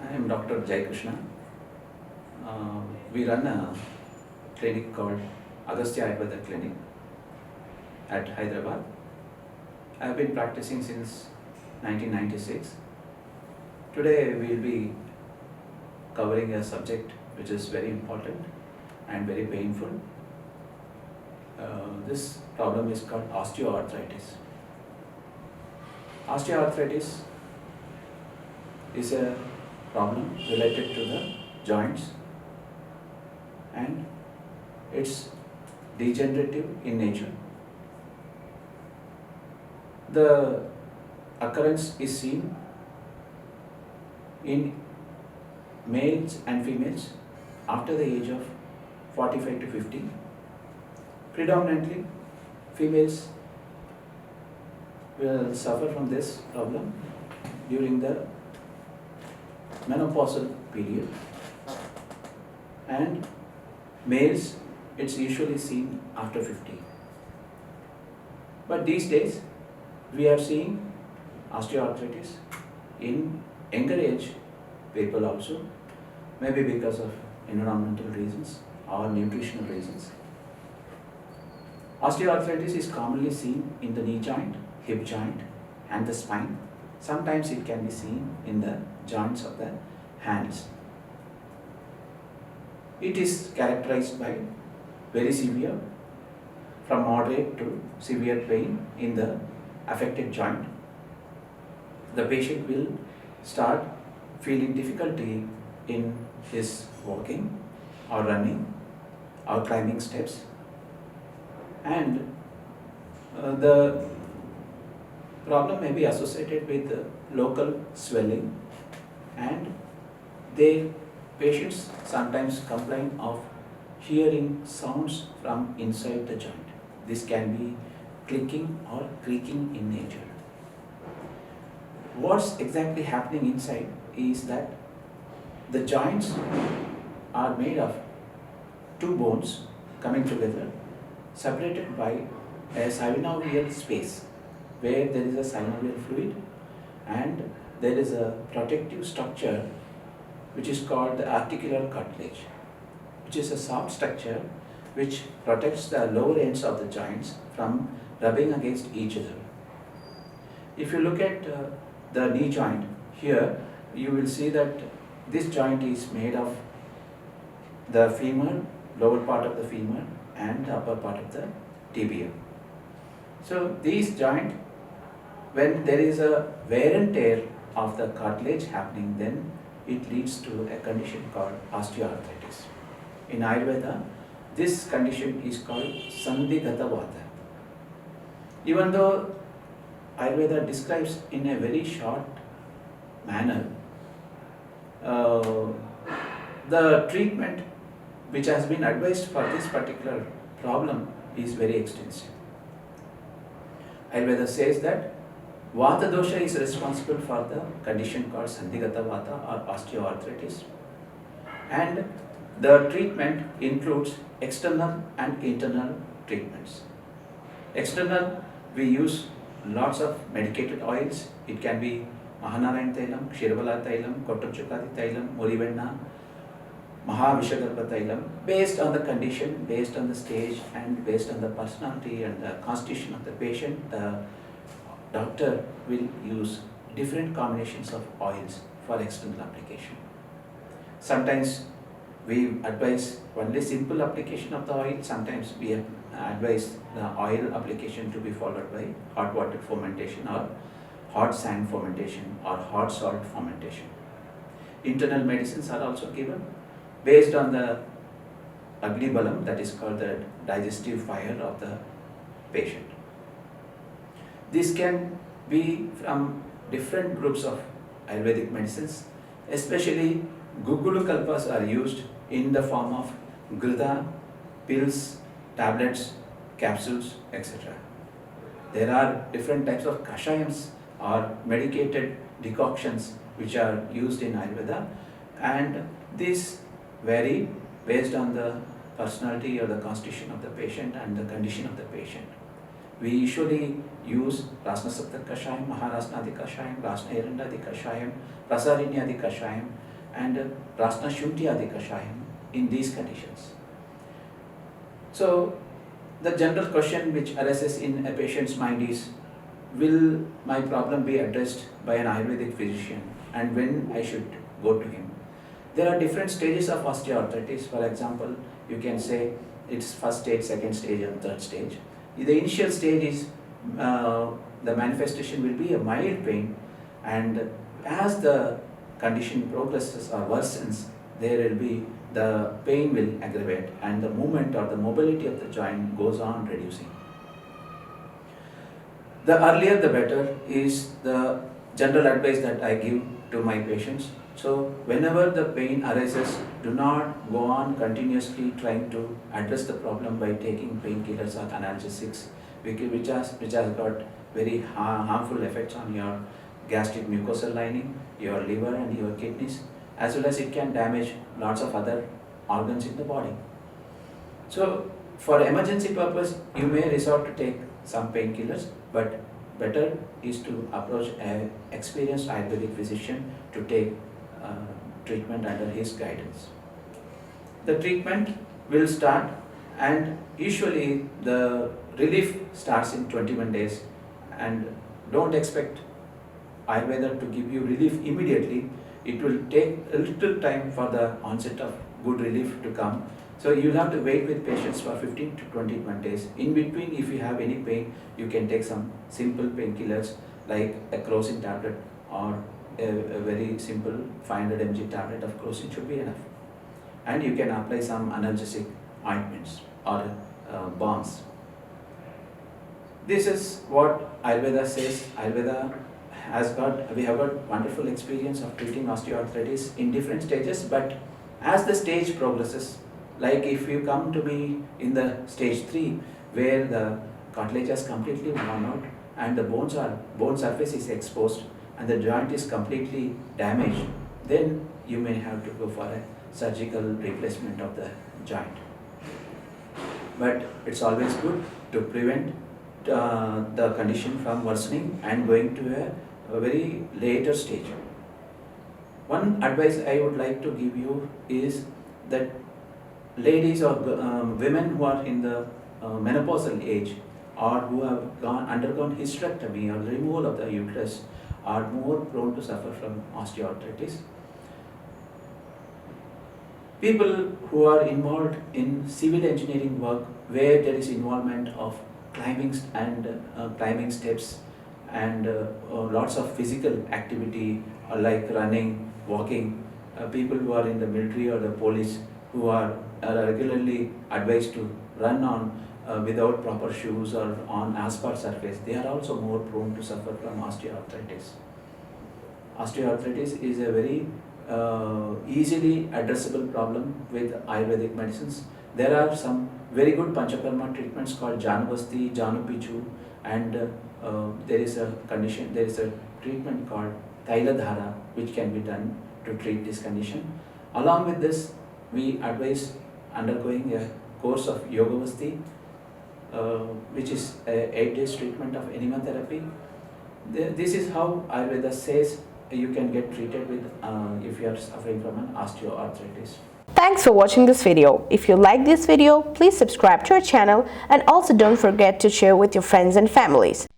I am Dr. Jayakrishna. We run a clinic called Agasthya Ayurvedic Clinic at Hyderabad. I have been practicing since 1996. Today we will be covering a subject which is very important and very painful. This problem is called osteoarthritis. Osteoarthritis is a problem related to the joints and it's degenerative in nature. The occurrence is seen in males and females after the age of 45 to 50. Predominantly, females will suffer from this problem during the menopausal period, and males it's usually seen after 50. But these days we are seeing osteoarthritis in younger age people also, maybe because of environmental reasons or nutritional reasons. Osteoarthritis is commonly seen in the knee joint, hip joint and the spine. Sometimes it can be seen in the joints of the hands. It is characterized by very severe, from moderate to severe pain in the affected joint. The patient will start feeling difficulty in his walking or running or climbing steps, and the problem may be associated with local swelling, and their patients sometimes complain of hearing sounds from inside the joint. This can be clicking or creaking in nature. What's exactly happening inside is that the joints are made of two bones coming together, separated by a synovial space where there is a synovial fluid and there is a protective structure which is called the articular cartilage, which is a soft structure which protects the lower ends of the joints from rubbing against each other. If you look at the knee joint here, you will see that this joint is made of the femur, lower part of the femur and the upper part of the tibia. So these joint, when there is a wear and tear of the cartilage happening, then it leads to a condition called osteoarthritis. In Ayurveda, this condition is called Sandhigata Vata. Even though Ayurveda describes in a very short manner, the treatment which has been advised for this particular problem is very extensive. Ayurveda says that Vata dosha is responsible for the condition called Sandhigata Vata or osteoarthritis, and the treatment includes external and internal treatments. External, we use lots of medicated oils. It can be Mahanarayan Tailam, Kshiravalla Tailam, Kottachukadi Tailam, Murivenna, Mahavishagarbha Tailam, based on the condition, based on the stage and based on the personality and the constitution of the patient. The doctor will use different combinations of oils for external application. Sometimes we advise only simple application of the oil. Sometimes we advise the oil application to be followed by hot water fermentation or hot sand fermentation or hot salt fermentation. Internal medicines are also given based on the Agni Balam, that is called the digestive fire of the patient. This can be from different groups of Ayurvedic medicines, especially Gugulu Kalpas are used in the form of Grida, pills, tablets, capsules, etc. There are different types of kashayams or medicated decoctions which are used in Ayurveda, and these vary based on the personality or the constitution of the patient and the condition of the patient. We usually use Rasnasapta Kashayam, Maharasnadi Kashayam, Rasna Erandadi Kashayam, Prasarinyadi Kashayam, and Rasna Shuntyadi Kashayam in these conditions. So the general question which arises in a patient's mind is, will my problem be addressed by an Ayurvedic physician, and when I should go to him? There are different stages of osteoarthritis. For example, you can say it's first stage, second stage and third stage. The initial stage is the manifestation will be a mild pain, and as the condition progresses or worsens, there will be the pain will aggravate and the movement or the mobility of the joint goes on reducing. The earlier the better is the general advice that I give to my patients. So whenever the pain arises, do not go on continuously trying to address the problem by taking painkillers or analgesics, which has got very harmful effects on your gastric mucosal lining, your liver and your kidneys, as well as it can damage lots of other organs in the body. So for emergency purpose, you may resort to take some painkillers, but better is to approach an experienced Ayurvedic physician to take treatment under his guidance. The treatment will start, and usually the relief starts in 21 days, and don't expect Ayurveda to give you relief immediately. It will take a little time for the onset of good relief to come. So you'll have to wait with patients for 15 to 21 days. In between, if you have any pain, you can take some simple painkillers like a crocin tablet or a very simple 500 mg tablet of crocin should be enough. And you can apply some analgesic ointments or balms. This is what Ayurveda says. Ayurveda we have got wonderful experience of treating osteoarthritis in different stages, but as the stage progresses, like if you come to me in the stage 3 where the cartilage has completely worn out and the bone surface is exposed and the joint is completely damaged, then you may have to go for a surgical replacement of the joint. But it's always good to prevent the condition from worsening and going to a very later stage. One advice I would like to give you is that ladies or women who are in the menopausal age or who have undergone hysterectomy or removal of the uterus are more prone to suffer from osteoarthritis. People who are involved in civil engineering work where there is involvement of climbing steps and lots of physical activity like running, walking, people who are in the military or the police who are regularly advised to run on without proper shoes or on asphalt surface, they are also more prone to suffer from osteoarthritis. Osteoarthritis is a very easily addressable problem with Ayurvedic medicines. There are some very good Panchakarma treatments called Januvasti, Janupichu, and there is a treatment called Tailadhara which can be done to treat this condition. Along with this, we advise undergoing a course of Yogavasti, which is a 8 days treatment of enema therapy. This is how Ayurveda says you can get treated with if you are suffering from an osteoarthritis. Thanks for watching this video. If you like this video, please subscribe to our channel and also don't forget to share with your friends and families.